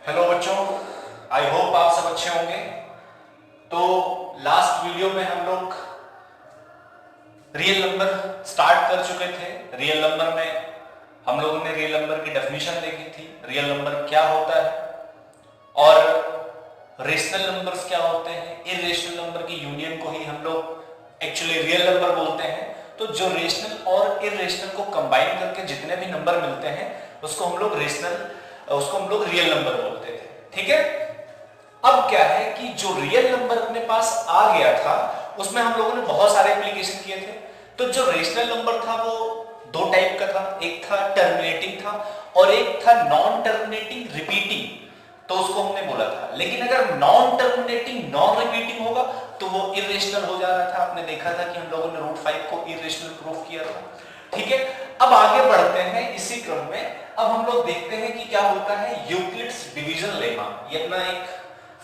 Hello बच्चों, I hope आप सब अच्छे होंगे। तो लास्ट वीडियो में हम लोग रियल नंबर स्टार्ट कर चुके थे। रियल नंबर में हम लोगों ने रियल नंबर की डेफिनेशन देखी थी, रियल नंबर क्या होता है और रेशनल नंबर्स क्या होते हैं। इरेशनल नंबर की यूनियन को ही हम लोग एक्चुअली रियल नंबर बोलते हैं। तो जो रेशनल और इरेशनल को कंबाइन करके जितने भी नंबर मिलते हैं उसको हम लोग रियल नंबर बोलते थे। ठीक है, अब क्या है कि जो रियल नंबर अपने पास आ गया था उसमें हम लोगों ने बहुत सारे एप्लीकेशन किए थे। तो जो रेशनल नंबर था वो दो टाइप का था, एक था टर्मिनेटिंग था और एक था नॉन टर्मिनेटिंग रिपीटिंग। तो उसको हमने बोला था, लेकिन अगर नॉन टर्मिनेटिंग नॉन रिपीटिंग होगा तो वो इरेशनल हो जा रहा था। आपने देखा था कि हम लोगों ने रूट 5 को इरेशनल प्रूफ किया था। ठीक है, अब आगे बढ़ते हैं इसी क्रम में। अब हम लोग देखते हैं कि क्या होता है यूक्लिड्स डिवीजन लेमा। ये अपना एक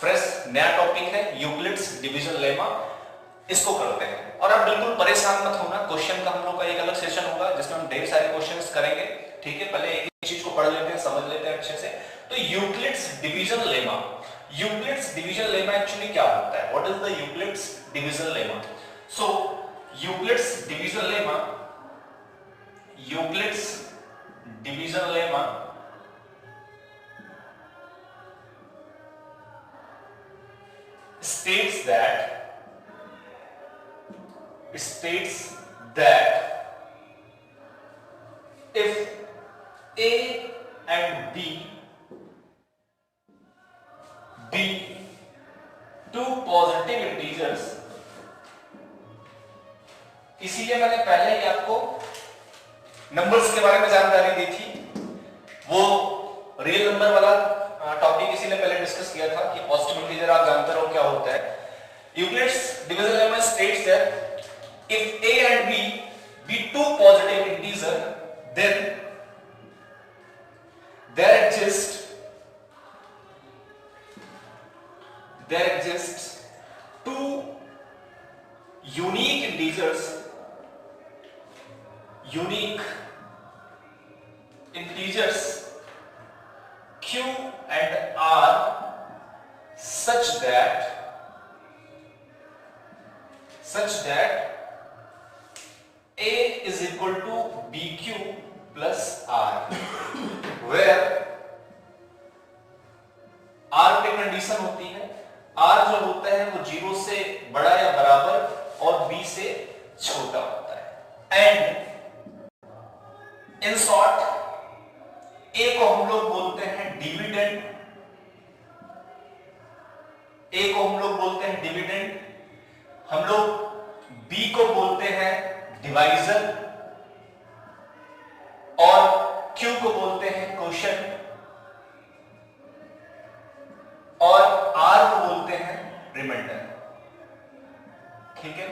फ्रेश नया टॉपिक है, यूक्लिड्स डिवीजन लेमा। इसको करते हैं और आप बिल्कुल परेशान मत होना, क्वेश्चन का हम लोग का एक अलग सेशन होगा जिसमें हम ढेर सारे क्वेश्चंस करेंगे। ठीक है, पहले एक चीज को पढ़ लेते हैं, समझ लेते हैं अच्छे से। तो Euclid's division lemma, Euclid's division lemma actually क्या होता है? What is the Euclid's division lemma? So Euclid's division lemma, Euclid's division lemma states that if a and b be two positive integers, इसीलिए मैंने पहले ही आपको नंबर्स के बारे में जानकारी दी थी। वो रियल नंबर वाला टॉपिक इसीलिए पहले डिस्कस किया था कि पॉजिटिव इंटीजर आप जानते रहो क्या होता है। Euclid's division lemma states that if a and b be two positive integer, then there exists two unique integers q and r such that a is equal to bq plus r, where r पे condition होती है, r जो होता है वो 0 से बड़ा या बराबर और b से छोटा होता है। एंड इन शॉर्ट a को हम लोग बोलते हैं डिविडेंड, हम लोग b को बोलते हैं डिवाइजर और q को बोलते हैं क्वोशिएंट और r को बोलते हैं रिमाइंडर। ठीक है,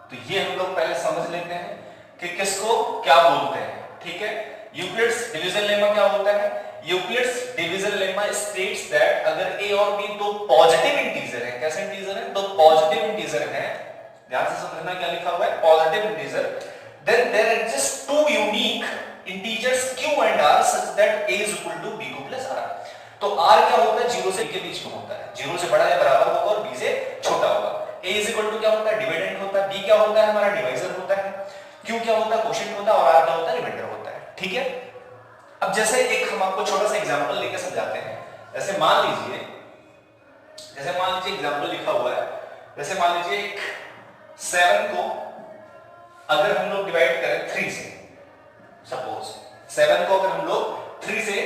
तो ये हम लोग पहले समझ लेते हैं कि किसको क्या बोलते हैं। ठीक है, यूक्लिड्स डिवीजन लेमा क्या होता है? Euclid's division lemma states that अगर a और b दो पॉजिटिव इंटीजर है, कैसे इंटीजर है? दो पॉजिटिव इंटीजर है, ध्यान से समझना क्या लिखा हुआ है, positive integer, then there exist two unique integers q and r such that a is equal to bq plus r। तो r क्या होता है? 0 से b के बीच में होता है, 0 से बड़ा या बराबर होगा और b से छोटा होगा। a is equal to क्या होता है? डिविडेंड होता है। b क्या होता है? हमारा डिवाइजर होता है। q क्या होता है? क्वोशिएंट होता है और r क्या होता है? रिमाइंडर होता है। ठीक है, अब जैसे एक हम आपको छोटा सा एग्जांपल लेके समझाते हैं। जैसे मान लीजिए एग्जांपल लिखा हुआ है, जैसे मान लीजिए एक 7 को अगर हम लोग डिवाइड करें 3 से, सपोज 7 को अगर हम लोग 3 से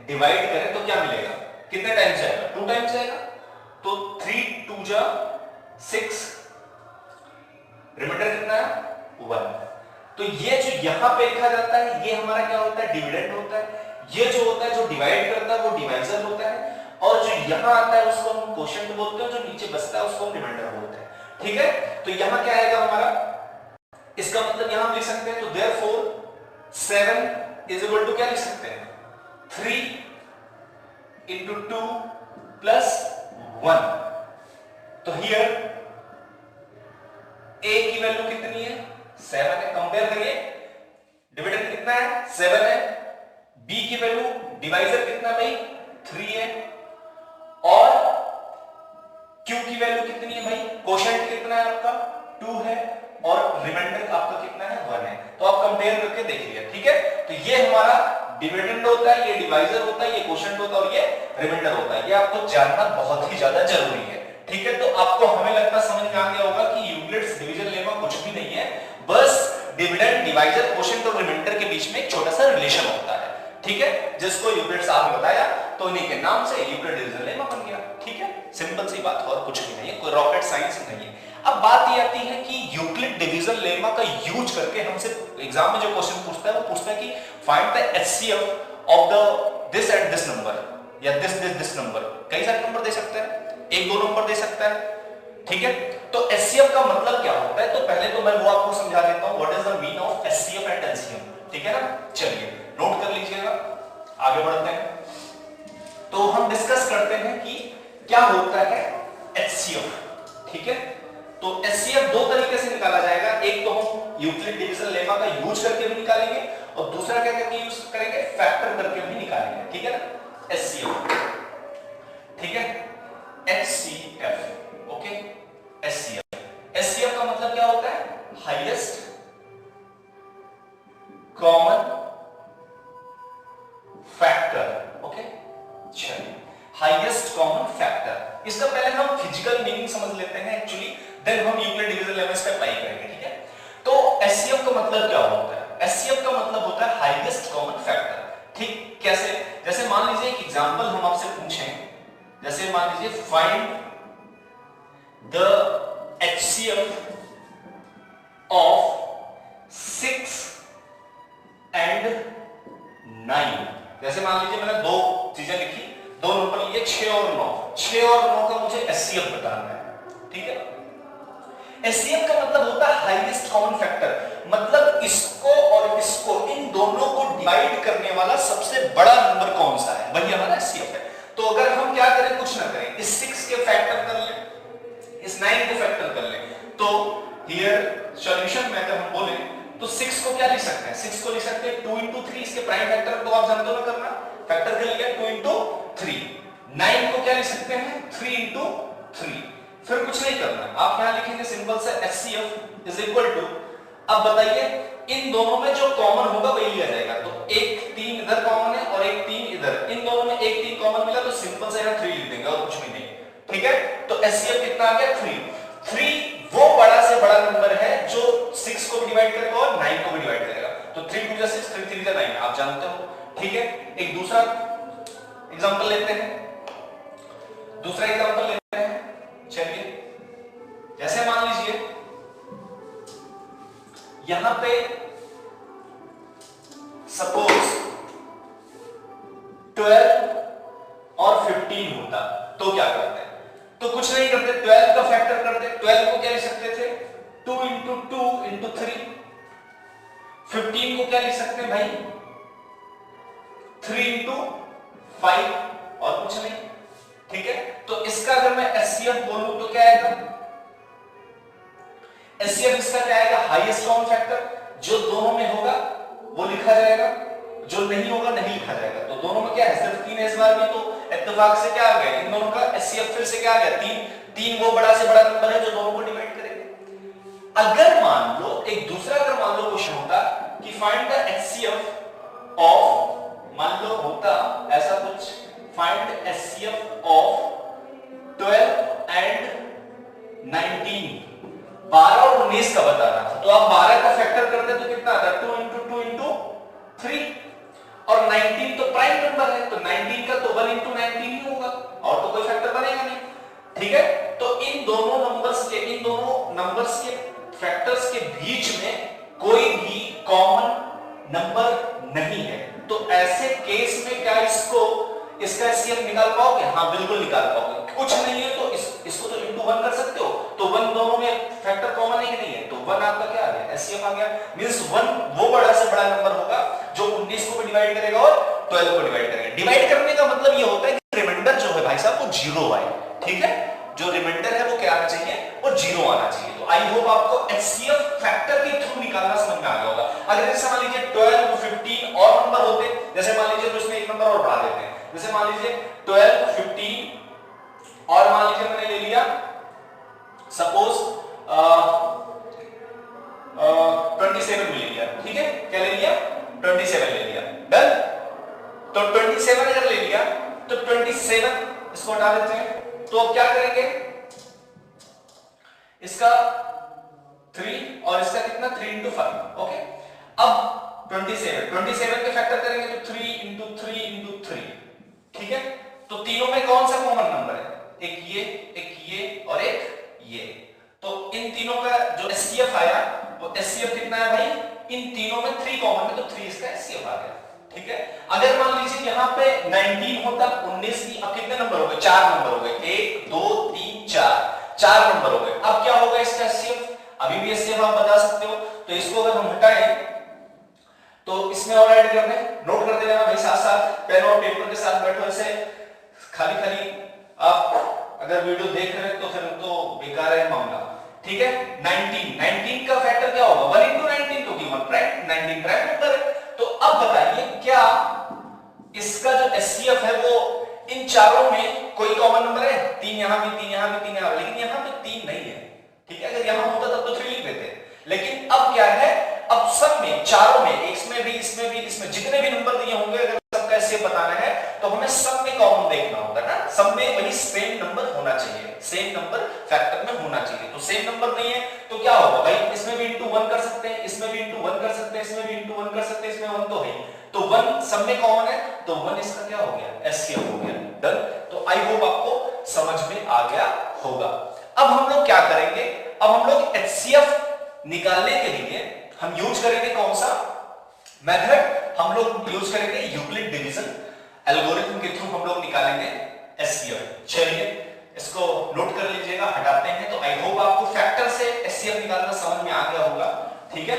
डिवाइड करें तो क्या मिलेगा? कितने टाइम्स जाएगा? 2 टाइम्स जाएगा। तो 3 2 जा 6, रिमाइंडर कितना है? 1। तो ये जो यहां पे लिखा जाता है ये हमारा क्या होता है? डिविडेंड होता है। ये जो होता है, जो डिवाइड करता है वो डिवाइजर होता है और जो यहां आता है उसको हम क्वोशिएंट बोलते हैं, जो नीचे बचता है उसको हम रिमाइंडर बोलते हैं। ठीक है, तो यहां क्या आएगा हमारा? इसका मतलब यहां हम लिख सकते हैं, तो देयरफॉर 7 इज इक्वल टू क्या लिख सकते हैं? 3 into 2 plus 1। तो हियर a की वैल्यू कितनी है? 7 है। कंपेयर करिए, डिविडेंड कितना है? 7 है। b की वैल्यू डिवाइजर कितना भाई? 3 है। क्वोशंट कितना है आपका 2 है और रिमाइंडर आपका कितना है 1 है। तो आप कंपेयर करके देख लिया, ठीक है। तो ये हमारा डिविडेंड होता है, ये डिवाइजर होता है, ये क्वोशंट होता है और ये रिमाइंडर होता है। ये आपको जानना बहुत ही ज्यादा जरूरी है, ठीक है। तो आपको हमें लगता समझ में आ गया होगा कि यूक्लिड्स डिवीजन लेमा कुछ भी नहीं है, बस डिविडेंड डिवाइजर क्वोशंट और रिमाइंडर के बीच में एक छोटा सा रिलेशन होता है, ठीक है, जिसको यूक्लिड्स आपने बताया तो उन्हीं के नाम से यूक्लिड डिवीजन लेमा बन गया, ठीक है। सिंपल सी बात, और कुछ भी नहीं है, कोई रॉकेट साइंस नहीं है। अब बात ये आती है कि यूक्लिड डिवीजन लेमा का यूज करके हमसे एग्जाम में जो क्वेश्चन पूछता है वो पूछता है कि find the HCF of the this and this number, या दिस नंबर। कई सारे नंबर दे सकते हैं, एक दो नंबर दे सकता है, ठीक है। तो एचसीएफ का मतलब क्या होता है, तो पहले तो मैं वो आपको समझा देता हूं, what is the mean of HCF and LCM, ठीक है ना। चलिए नोट कर लीजिएगा, आगे बढ़ते हैं। तो हम डिस्कस करते हैं कि क्या होता है एचसीएफ, ठीक है। तो एचसीएफ दो तरीके से निकाला जाएगा, एक तो हम यूक्लिड डिवीजन लेमा का यूज करके भी निकालेंगे और दूसरा क्या करके यूज करेंगे, फैक्टर करके भी निकालेंगे, ठीक है ना। एचसीएफ, ठीक है, एचसीएफ, ओके। एचसीएफ, एचसीएफ का मतलब क्या होता है, हाईएस्ट कॉमन फैक्टर, ओके। चलिए हाईएस्ट कॉमन फैक्टर, इसका पहले हम फिजिकल मीनिंग समझ लेते हैं एक्चुअली, देन हम यूक्लिड डिवीजन लेमा पे अप्लाई करेंगे, ठीक है। तो एचसीएफ का मतलब क्या होता है, एचसीएफ का मतलब होता है हाईएस्ट कॉमन फैक्टर, ठीक। कैसे, जैसे मान लीजिए एक एग्जांपल हम आपसे पूछें, जैसे मान लीजिए find the HCF of 6 and 9। जैसे मान लीजिए मैंने दो चीजें लिखी, दो नंबर लिए 6 और 9, 6 और 9 का मुझे एचसीएफ बताना है, ठीक है। एचसीएफ का मतलब होता है हाईएस्ट कॉमन फैक्टर, मतलब इसको और इसको, इन दोनों को डिवाइड करने वाला सबसे बड़ा नंबर कौन सा है, वही हमारा एचसीएफ है। तो अगर हम क्या करें, कुछ ना करें, इस 6 के फैक्टर कर लें, इस 9 के फैक्टर कर लें, तो हियर सॉल्यूशन में अगर हम बोले तो 6 को क्या लिख सकते हैं, 6 को लिख सकते हैं 2 into 3, इसके प्राइम फैक्टर तो आप जानते हो ना करना, फैक्टर कर लिया 2 into 3। 9 को क्या लिख सकते हैं, 3 into 3। फिर कुछ नहीं करना, आप यहां लिखेंगे सिंपल से HCF इज इक्वल टू, अब बताइए इन दोनों में जो कॉमन होगा वही लिया जाएगा, तो एक 3 इधर कॉमन है और एक 3 इधर, इन दोनों में एक 3 कॉमन मिला तो सिंपल से यहां 3 लिख देंगे और कुछ भी नहीं, ठीक है। तो HCF कितना आ गया 3। 3 वो बड़ा से बड़ा नंबर है जो 6 को भी डिवाइड करेगा और 9 को भी डिवाइड करेगा, तो 3 2 6 3 3 9 आप जानते हो, ठीक है। एक दूसरा एग्जांपल लेते हैं, दूसरा एग्जांपल लेते हैं, चलिए जैसे मान लीजिए यहां पे सपोज 12 और 15 होता तो क्या करते हैं, तो कुछ नहीं करते, 12 का फैक्टर करते, 12 को क्या लिख सकते थे 2 into 2 into 3, 15 को क्या लिख सकते हैं भाई 3 into 5 और कुछ नहीं, ठीक है। तो इसका अगर मैं एचसीएफ बोलूं तो क्या आएगा, एचसीएफ इसका क्या आएगा, हाईएस्ट कॉमन फैक्टर, जो दोनों में होगा वो लिखा जाएगा, जो नहीं होगा नहीं लिखा जाएगा। तो दोनों में क्या है, सिर्फ 3 है इस बार भी, तो इत्तेफाक से क्या आ गया, इन दोनों का एचसीएफ फिर से क्या आ गया 3। 3 वो बड़ा से बड़ा नंबर है जो दोनों को डिवाइड करेगा। अगर मान लो एक दूसरा, अगर मान लो क्वेश्चन होता कि फाइंड द एचसीएफ ऑफ, मान लो होता ऐसा कुछ, फाइंड एचसीएफ ऑफ 12 एंड 19, 12 और 19 का बताना था, तो आप 12 का फैक्टर करते तो कितना आता, 2 into 2 into 3, और 19 तो प्राइम नंबर है, तो 19 का तो 1 into 19 ही होगा और तो कोई फैक्टर बनेगा नहीं, ठीक है। तो इन दोनों नंबर्स के फैक्टर्स के बीच में कोई भी कॉमन नंबर नहीं है, तो ऐसे केस में क्या इसका एचसीएफ निकाल पाओगे, हाँ बिल्कुल निकाल पाओगे। कुछ नहीं है तो इसको तो into 1 कर सकते हो, तो 1 दोनों में फैक्टर कॉमन है कि नहीं है, तो 1 आपका क्या आ गया, एचसीएफ आ गया। मींस 1 वो बड़ा से बड़ा नंबर होगा जो 19 को भी डिवाइड करेगा और 12 को डिवाइड करेगा। डिवाइड करने का मतलब ये होता है कि रिमाइंडर जो है भाई साहब वो 0 आए, ठीक है, जो रिमाइंडर है वो क्या आना चाहिए, वो 0 आना चाहिए। तो आई होप आपको एचसीएफ फैक्टर के थ्रू निकालना समझ में आ गया होगा। अगर जैसे मान लीजिए 12 को 15 और नंबर होते, जैसे मान लीजिए तो इसमें एक नंबर और बढ़ा देते हैं, जैसे मान लीजिए 12 15 और मान लीजिए मैंने ले लिया सपोज 27 मिल लिया, ठीक है, क्या ले लिया, 27 ले लिया, डन। तो 27 अगर ले लिया तो 27 इसको हटा देते हैं, तो अब क्या करेंगे, इसका 3 और इसका कितना 3 into 5, ओके। अब 27 के फैक्टर करेंगे तो 3 into 3 into 3, ठीक है। तो तीनों में कौन सा कॉमन नंबर है, एक ये और एक ये, तो इन तीनों का जो एचसीएफ आया वो एचसीएफ कितना है भाई, इन तीनों में 3 कॉमन है तो 3 इसका एचसीएफ आ गया, ठीक है। अगर मान लीजिए यहां पे 19 होता 19 की, अब कितने नंबर हो गए, 4 नंबर हो गए, 1 2 3 4 नंबर हो गए। अब क्या होगा इसका एचसीएफ, अभी भी एचसीएफ आप बता सकते हो, तो इसको अगर हम हटाएं तो इसमें और ऐड कर दें, नोट कर देना भाई, साथ साथ पेन और पेपर के साथ बैठो, ऐसे खाली आप अगर वीडियो देख रहे हैं तो फिर तो बेकार है मामला, ठीक है। 19 का फैक्टर क्या होगा, 1 into 19 तो गिवन प्राइम 19 प्राइम नंबर है। तो अब बताइए क्या इसका जो एचसीएफ है वो इन चारों में कोई कॉमन नंबर है, 3 यहां भी 3 यहां भी 3 यहां, लेकिन यहां पे 3 नहीं है, ठीक है। अगर यहां होता तब तो 3 लिख देते, लेकिन अब क्या है, अब सब में चारों में, इसमें भी इसमें जितने भी नंबर दिए होंगे अगर सबका एचसीएफ बताना है तो हमें सब में कॉमन देखना होगा ना, सब में वही सेम नंबर होना चाहिए, सेम नंबर फैक्टर में होना चाहिए। तो सेम नंबर नहीं है तो क्या होगा भाई, इसमें भी into 1 कर सकते हैं, इसमें भी into 1 कर सकते हैं, इसमें भी into 1 कर सकते हैं, इसमें 1 तो है, तो 1 सब में कॉमन है, तो 1 इसका क्या हो गया, एचसीएफ हो गया, डन। तो आई होप आपको समझ में आ गया होगा। अब हम लोग क्या करेंगे, अब हम लोग एचसीएफ निकालने के लिए हम यूज करेंगे कौन सा मेथड, हम लोग यूज करेंगे यूक्लिड डिवीजन एल्गोरिथम के थ्रू हम लोग निकालेंगे एचसीएफ। चलिए इसको नोट कर लीजिएगा, हटाते हैं। तो आई होप आपको फैक्टर से एचसीएफ निकालना समझ में आ गया होगा, ठीक है।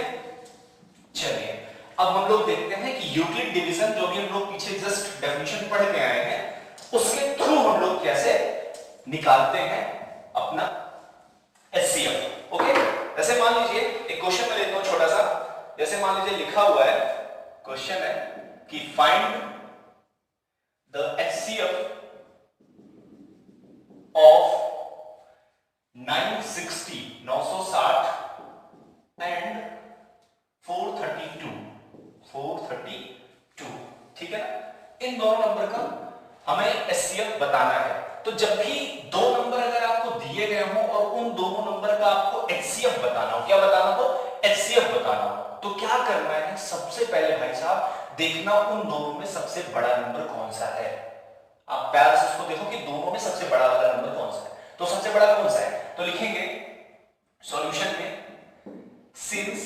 चलिए अब हम लोग देखते हैं कि यूक्लिड डिवीजन जो भी हम लोग पीछे जस्ट डेफिनेशन पढ़ के आए हैं उसके थ्रू हम लोग कैसे निकालते हैं अपना एचसीएफ, ओके। जैसे मान लीजिए एक क्वेश्चन में लेता हूं छोटा सा, जैसे मान लीजिए लिखा हुआ है, क्वेश्चन है कि find the HCF of 960 and 432, ठीक है ना। इन दोनों नंबर का हमें एचसीएफ बताना है। तो जब भी दो नंबर अगर आपको दिए गए हों और उन दोनों नंबर का आपको एचसीएफ बताना हो, क्या बताना हो, एचसीएफ बताना हो, तो क्या करना है, सबसे पहले भाई साहब देखना उन दोनों में सबसे बड़ा नंबर कौन सा है। आप प्यार से उसको देखो कि दोनों में सबसे बड़ा वाला नंबर कौन सा है, तो सबसे बड़ा कौन सा है, तो लिखेंगे सॉल्यूशन में सिंस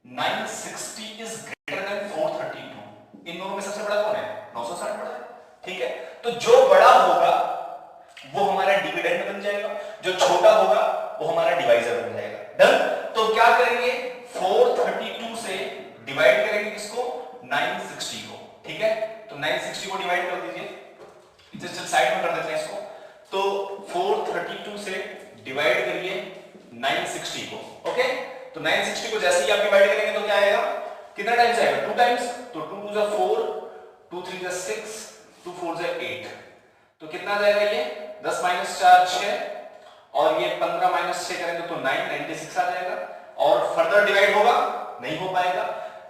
960 इज ग्रेटर देन 432, इन दोनों में सबसे बड़ा कौन है, 960 बड़ा है, ठीक है। तो जो बड़ा होगा वो हमारा डिविडेंड बन जाएगा, जो छोटा होगा वो हमारा डिवाइजर बन जाएगा, डन। तो क्या करेंगे, 432 से डिवाइड करेंगे किसको, 960 को, ठीक है। तो 960 को डिवाइड कर दीजिए, इसे साइड में कर देते हैं इसको। तो 432 से डिवाइड करिए 960 को, ओके। तो 960 को जैसे ही आप डिवाइड करेंगे तो क्या आएगा, कितना टाइम्स आएगा, 2 टाइम्स, तो 2 2 4, 2 3 6, 2 4 8, तो कितना आ जाएगा ये 10 - 4 6, और ये 15 - 6 करेंगे तो 96 आ जाएगा, और फर्दर डिवाइड होगा नहीं हो पाएगा।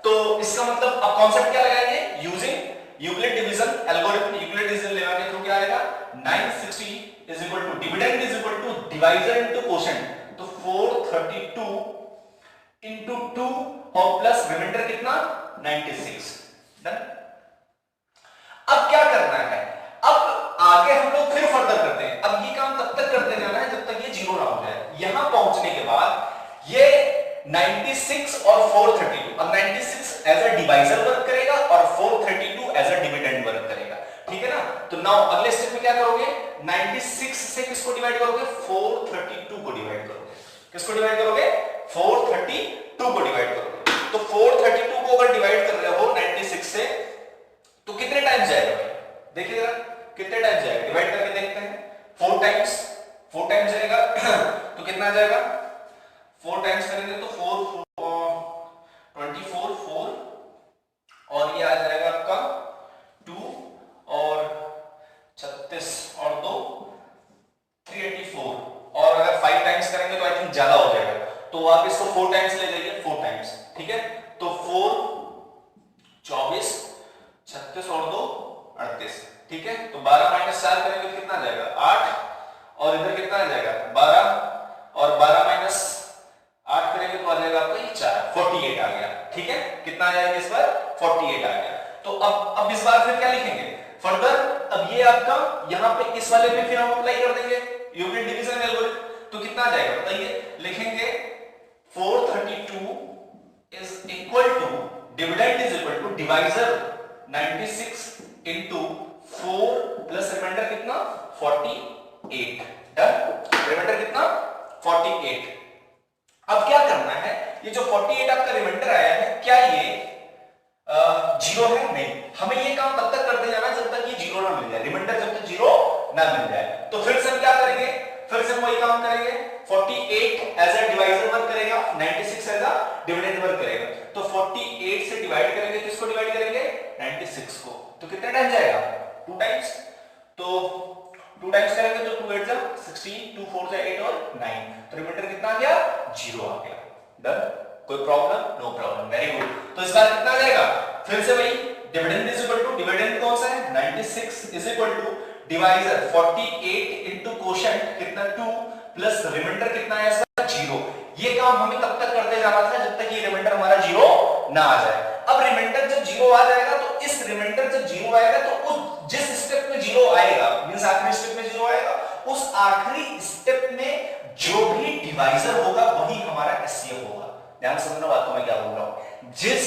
तो इसका मतलब अब कॉन्सेप्ट क्या लगाएंगे, using Euclid division algorithm, Euclid division lemma के थ्रू क्या आएगा, 960 is equal to dividend is equal to divisor into quotient, तो 432 इनटू 2 और प्लस रिमाइंडर कितना 96, डन। अब क्या करना है, अब आगे हम लोग फिर फर्दर करते हैं। अब ये काम तब तक करते जाना है जब तक ये जीरो ना हो जाए। यहां पहुंचने के बाद ये 96 और 432, अब 96 एज अ डिवाइजर वर्क करेगा और 432 एज अ डिविडेंड वर्क करेगा, ठीक है ना। तो नाउ अगले स्टेप में क्या करोगे, 96 से किसको डिवाइड करोगे, 432 को डिवाइड करोगे, किसको डिवाइड करोगे, 432 को डिवाइड करोगे। तो 432 को अगर डिवाइड कर रहे हो 96 से तो कितने टाइम्स जाएगा भाई, देखिए जरा कितने टाइम्स जाएगा, डिवाइड करके देखते हैं। 4 टाइम्स जाएगा तो कितना आ जाएगा, 4 टाइम्स करेंगे तो 4 24 4, और ये आ जाएगा आपका 2 और 36 और 2 384, और अगर 5 टाइम्स करेंगे तो तो आप इसको 4 टाइम्स ले जाइए, 4 टाइम्स, ठीक है। तो 4 24 36 और 2 38, ठीक है। तो 12 माइनस 4 करेंगे तो कितना आ जाएगा 8, और इधर कितना आ जाएगा 12, और 12 माइनस 8 करेंगे तो आ जाएगा आपका ये 4, 48 आ गया, ठीक है। कितना आ जाएगा इस बार 48 आ गया। तो अब इस बार फिर क्या लिखेंगे फर्दर, अब ये आपका यहाँ पे इस वाले में फिर हम अप्लाई कर देंगे यूक्लिड डिवीजन एल्गोरिथम, तो कितना आ जाएगा बताइए, लिखेंगे 432 is equal to, dividend is equal to divisor 96 into 4 plus remainder कितना 48, डन। रिमाइंडर कितना 48। अब क्या करना है, ये जो 48 आपका रिमाइंडर आया है, क्या ये जीरो है? नहीं, हमें ये काम तब तक करते जाना जब तक ये जीरो ना मिल जाए, रिमाइंडर जब तक जीरो ना मिल जाए। तो फिर से हम क्या करेंगे, फिर से वही काम करेंगे, 48 एज अ डिवाइजर वर्क करेगा, 96 एज अ डिविडेंड वर्क करेगा। तो 48 से डिवाइड करेंगे, किसको डिवाइड करेंगे 96 को, तो कितने टाइम जाएगा 2 टाइम्स, तो 2 टाइम्स करेंगे तो 2 8 जा 16, 2 4 जा 8 और 9, तो रिमाइंडर कितना आ गया 0 आ गया, डन। कोई problem? No problem, very good. तो इस बार कितना आ जाएगा, फिर से वही dividend is equal to, dividend कौन सा है 96 is equal to divisor 48 into quotient कितना 2 प्लस रिमाइंडर कितना है इसका 0। ये काम हमें तब तक करते जाना था जब तक ये रिमाइंडर हमारा 0 ना आ जाए। अब रिमाइंडर जब 0 आ जाएगा तो इस रिमाइंडर जब 0 आएगा तो उस जिस स्टेप में 0 आएगा, मींस आखिरी स्टेप में 0 आएगा, उस आखिरी स्टेप में जो भी डिवाइजर होगा वही हमारा एचसीएफ होगा। ध्यान से सुनना बात को मैं क्या बोल रहा हूं, जिस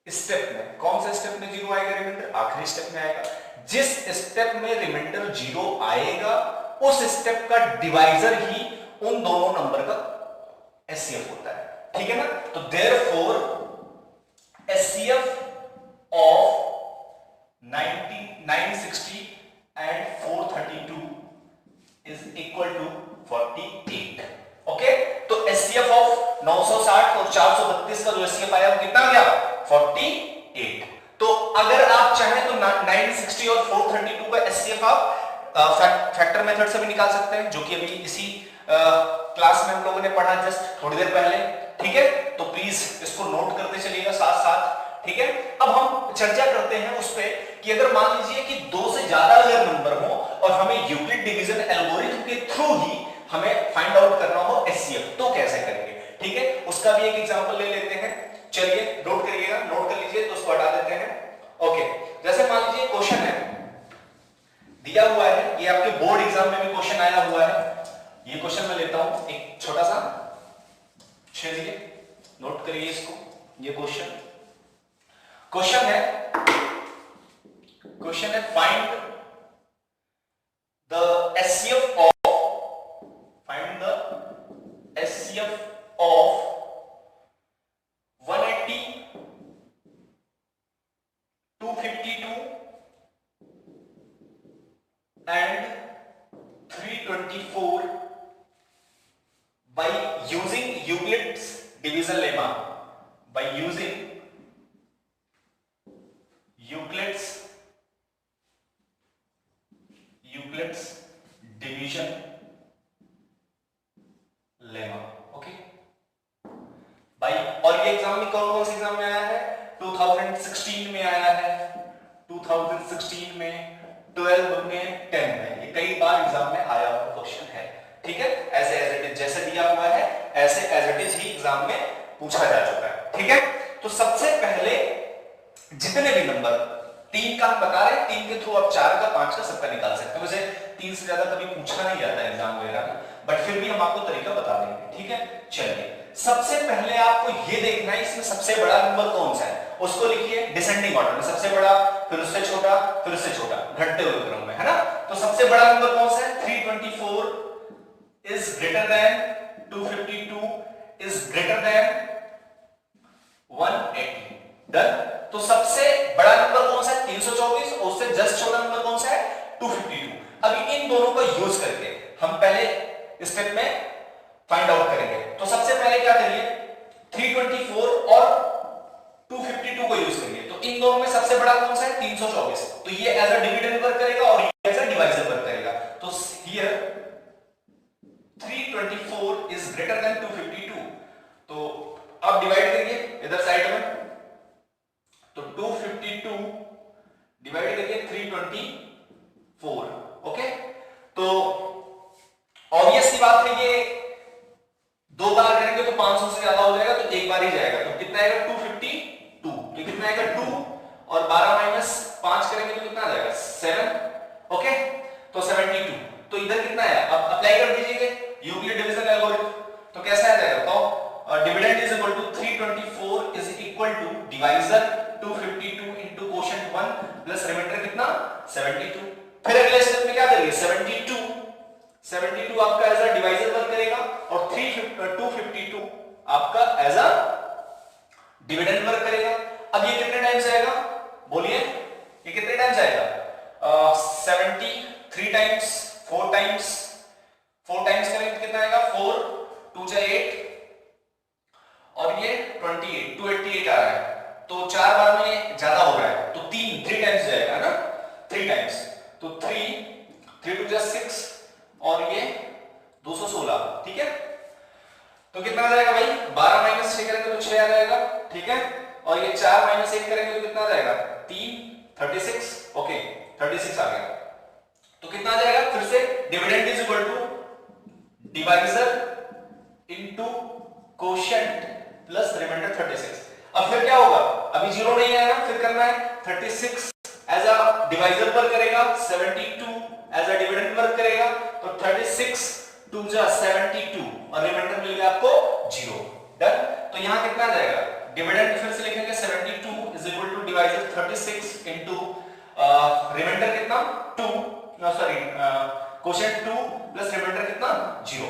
स्टेप में, कौन से स्टेप में 0 आएगा रिमाइंडर, आखिरी स्टेप में आएगा, जिस स्टेप में रिमाइंडर 0 आएगा उस स्टेप का डिवाइजर ही उन दोनों नंबर का एचसीएफ होता है, ठीक है ना। तो therefore HCF of 960 and 432 is equal to 48, okay. तो एचसीएफ ऑफ 960 और 432 का जो एचसीएफ आया वो कितना आ गया 48। तो अगर आप चाहें तो 960 और 432 का एचसीएफ आप फैक्टर मेथड से भी निकाल सकते हैं, जो कि अभी इसी क्लास में हम लोगों ने पढ़ा जस्ट थोड़ी देर पहले, ठीक है। तो प्लीज इसको नोट करते चलिएगा साथ साथ, ठीक है। अब हम चर्चा करते हैं उस पे कि अगर मान लीजिए कि 2 से ज्यादा अगर नंबर हो और हमें यूक्लिड डिवीजन एल्गोरिथम के थ्रू ही हमें फाइंड आउट करना हो एचसीएफ, तो कैसे करेंगे, ठीक है। उसका भी एक एग्जांपल ले लेते हैं, चलिए नोट करिएगा, नोट कर लीजिए, तो उसको हटा देते हैं, ओके। जैसे मान लीजिए क्वेश्चन है दिया हुआ है, ये आपके बोर्ड एग्जाम में भी क्वेश्चन आया हुआ है, ये क्वेश्चन मैं लेता हूं एक छोटा सा, चलिए नोट करिए इसको। ये क्वेश्चन है find the HCF of, HCF of 180, 252 and 324 by using Euclid's division lemma, by using Euclid's division lemma, okay भाई। और ये एग्जाम में कौन कौन से एग्जाम में आया है, 2016 में आया है, 2016 में, 12 में, 10 में, ये कई बार एग्जाम में आया हुआ क्वेश्चन है, ठीक है। ऐसे एज इट इज जैसे दिया हुआ है ऐसे एज इट इज ही एग्जाम में पूछा जा चुका है, ठीक है। तो सबसे पहले जितने भी नंबर, 3 का हम बता रहे हैं, 3 के थ्रू आप 4 का 5 का सबका निकाल सकते हैं, वैसे 3 से ज्यादा कभी पूछा नहीं जाता है एग्जाम वगैरह में, बट फिर भी हम आपको तरीका बता देंगे, ठीक है। चलिए सबसे पहले आपको ये देखना है इसमें सबसे बड़ा नंबर कौन सा है, उसको लिखिए डिसेंडिंग ऑर्डर में, सबसे बड़ा, फिर उससे छोटा, फिर उससे छोटा, घटते हुए क्रम में, है ना। तो सबसे बड़ा नंबर कौन सा है, 324 is greater than 252 is greater than 180, done. तो सबसे बड़ा नंबर कौन सा है 324 और उससे जस्ट छोटा नंबर कौन सा है 252। अभी इन दोनों का यूज करके हम पहले स्टेप में फाइंड आउट करेंगे। तो सबसे पहले क्या करिए, 324 और 252 को यूज करिए। तो इन दोनों में सबसे बड़ा कौन सा है 324, तो ये एज अ डिविडेंड वर्क करेगा और ये एज अ डिवाइजर वर्क करेगा। तो हियर 324 इज ग्रेटर देन 252 इधर कितना है, अब अप्लाई कर दीजिए यूक्लिड डिवीजन एल्गोरिथम। तो कैसा आ जाएगा, तो dividend is equal to 324 is equal to divisor 252 into quotient 1 plus remainder कितना 72। फिर अगले स्टेप में क्या करिए, 72 आपका एज अ डिवाइजर वर्क करेगा और 252 आपका एज अ डिविडेंड वर्क करेगा। अब ये कितने टाइम्स आएगा, बोलिए ये कितने टाइम्स आएगा, 73 टाइम्स, 4 टाइम्स, 4 टाइम्स करेंगे तो कितना आएगा, 4 2 जा 8 और ये 28 288 आ रहा है। तो 4 बार में ज्यादा हो रहा है, तो 3 टाइम्स जाएगा ना, 3 टाइम्स, तो 3 2 जा 6 और ये 216, ठीक है। तो कितना आ जाएगा भाई, 12 माइनस 6 करेंगे तो 6 आ जाएगा, ठीक है। और ये 4 माइनस 1 करेंगे तो कितना आ जाएगा, 3 36, ओके 36 आ गया। तो कितना आ जाएगा, फिर से dividend is equal to divisor into quotient plus remainder 36। अब फिर क्या होगा, अभी जीरो नहीं आया ना, फिर करना है 36 एज अ डिवाइजर पर करेगा, 72 एज अ डिविडेंड वर्क करेगा, तो 36 2 जा 72 और रिमाइंडर मिल गया आपको 0, डन। तो यहां कितना आ जाएगा, डिविडेंड फिर से लिखेंगे 72 is equal to divisor 36 into remainder कितना 2, सॉरी कोशेंट 2 प्लस रिमाइंडर कितना 0।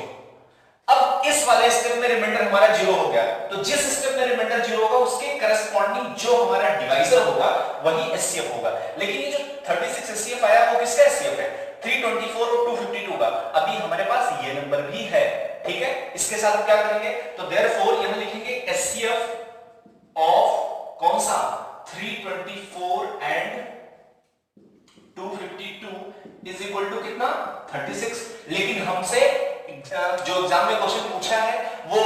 अब इस वाले स्टेप में रिमाइंडर हमारा 0 हो गया, तो जिस स्टेप में रिमाइंडर 0 होगा उसके करस्पॉन्डिंग जो हमारा डिवाइजर होगा वही एचसीएफ होगा। लेकिन ये जो 36 एचसीएफ आया वो किसका एचसीएफ है, 324 और 252 का। अभी हमारे पास ये नंबर भी है, ठीक है। इसके साथ हम क्या करेंगे, तो देयरफॉर यहां लिखेंगे एचसीएफ ऑफ कौन सा 324 एंड 252 इज इक्वल टू कितना 36। लेकिन हमसे जो एग्जाम में क्वेश्चन पूछा है वो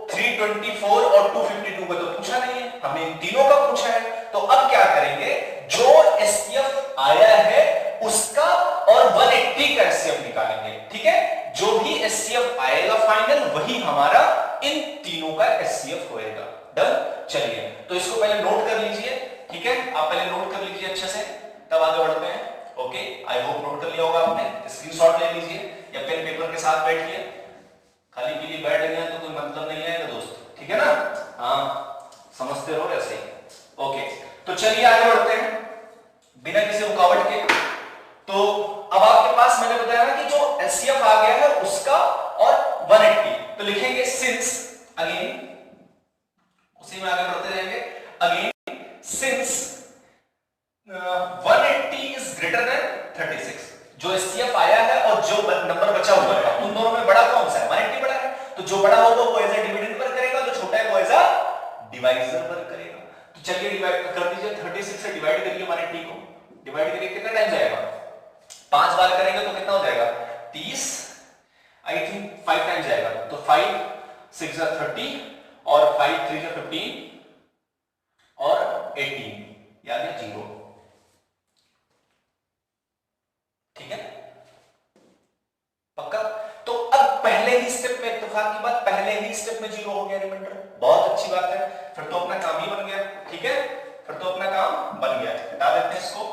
324 और 252 का तो पूछा नहीं है, हमने इन तीनों का पूछा है। तो अब क्या करेंगे, जो एचसीएफ आया है उसका और 180 का एचसीएफ निकालेंगे, ठीक है। जो भी एचसीएफ आएगा फाइनल वही हमारा इन तीनों का एचसीएफ होएगा, डन। चलिए तो इसको पहले नोट कर लीजिए, ठीक है, आप पहले नोट कर लीजिए अच्छे से, तब आगे बढ़ते हैं। ओके, आई होप नोट कर लिया होगा आपने, स्क्रीनशॉट ले लीजिए या पेन पेपर के साथ बैठिए। खाली पीली बैठ गए तो कोई मतलब नहीं आएगा दोस्त, ठीक है ना, हाँ समझते रहो ऐसे ही। ओके तो चलिए आगे बढ़ते हैं बिना किसी रुकावट के। तो अब आपके पास मैंने बताया ना कि जो एचसीएफ आ गया है उसका और 180, तो लिखेंगे सिंस, अगेन उसी में आगे बढ़ते रहेंगे, again since 180 is greater than 36। जो एचसीएफ आया है और जो नंबर बचा हुआ है उन दोनों में बड़ा कौन सा है, 180 बड़ा है, तो जो बड़ा होगा वो एज अ डिविडेंड पर करेगा, जो छोटा है वो एज अ डिवाइजर पर करेगा। तो चलिए डिवाइड कर दीजिए, 36 से डिवाइड करिए 180 को, डिवाइड करिए कितना टाइम जाएगा, 5 बार करेंगे तो कितना हो जाएगा 30, आई थिंक 5 टाइम जाएगा, तो 5 6 जा 30 और 5 3 जा 15 और 18 यानी 0, ठीक है पक्का। तो अब पहले ही स्टेप में, इत्तेफाक की बात, पहले ही स्टेप में 0 हो गया रिमाइंडर, बहुत अच्छी बात है, फिर तो अपना काम ही बन गया, ठीक है, फिर तो अपना काम बन गया, हटा देते हैं इसको,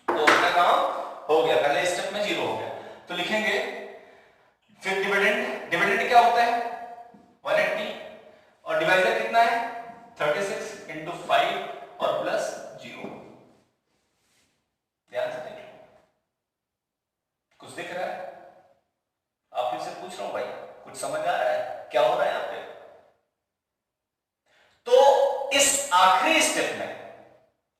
तो अपना काम हो गया, पहले स्टेप में 0 हो गया। तो लिखेंगे फिर डिविडेंड, डिविडेंड क्या होता है 180 और डिवाइजर कितना है 36 इंटू 5 और प्लस 0। ध्यान से देखिए, कुछ दिख रहा है, आप फिर से पूछ रहा हूं भाई, कुछ समझ आ रहा है क्या हो रहा है यहां पे। तो इस आखिरी स्टेप में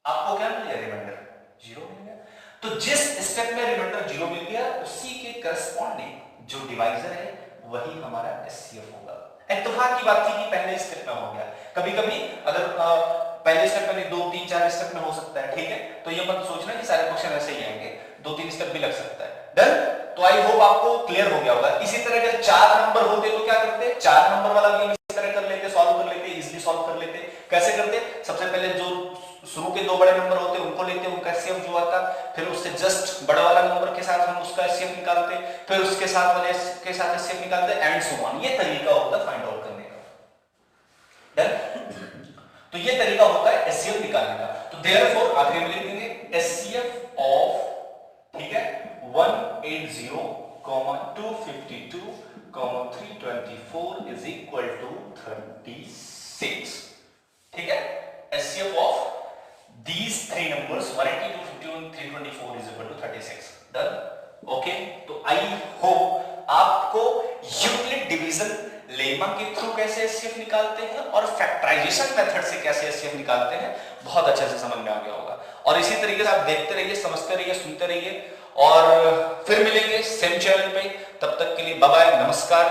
आपको क्या मिल गया, रिमाइंडर 0 मिल गया। तो जिस स्टेप में रिमाइंडर 0 मिल गया उसी के करस्पॉन्डिंग जो डिवाइजर है वही हमारा एचसीएफ होगा। इत्तेफाक की बात थी कि पहले स्टेप में हो गया, कभी कभी अगर पहले स्टेप में 2 3 4 स्टेप में हो सकता है, ठीक है, तो ये मत सोचना कि सारे क्वेश्चन ऐसे ही आएंगे, 2 3 स्टेप भी लग सकता है, डन। तो आई होप आपको क्लियर हो गया होगा। इसी तरह अगर 4 नंबर होते तो क्या करते, 4 नंबर वाला भी हम इसी तरह कर लेते, सॉल्व कर लेते, इजीली सॉल्व कर लेते। कैसे करते, सबसे पहले जो शुरू के 2 बड़े नंबर होते उनको लेते, उनका एचसीएफ जो आता, फिर उससे जस्ट बड़ा वाला नंबर के साथ हम उसका एचसीएफ निकालते, फिर उसके साथ वाले के साथ एचसीएफ निकालते, एंड सो ऑन। ये तरीका होता है फाइंड आउट करने का, डन। तो ये तरीका होता है एचसीएफ निकालने का। तो देयरफॉर आखिरी में लिख देंगे एचसीएफ ऑफ, ठीक है, 180 254 इज इक्वल टू 36। ठीक है, HCF of these three numbers 180, 251, 324 is equal to 36. Done? Okay? तो आई होप आपको यूक्लिड डिवीजन लेमा के थ्रू कैसे एचसीएफ निकालते हैं और फैक्टराइजेशन मेथड से कैसे एचसीएफ निकालते हैं बहुत अच्छे से समझ में आ गया होगा। और इसी तरीके से आप देखते रहिए, समझते रहिए, सुनते रहिए और फिर मिलेंगे सेम चैनल पे। तब तक के लिए बाय बाय, नमस्कार।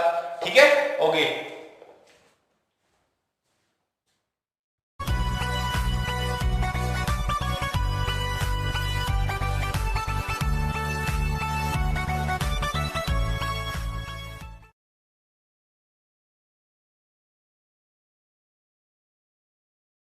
ठीक है, ओके।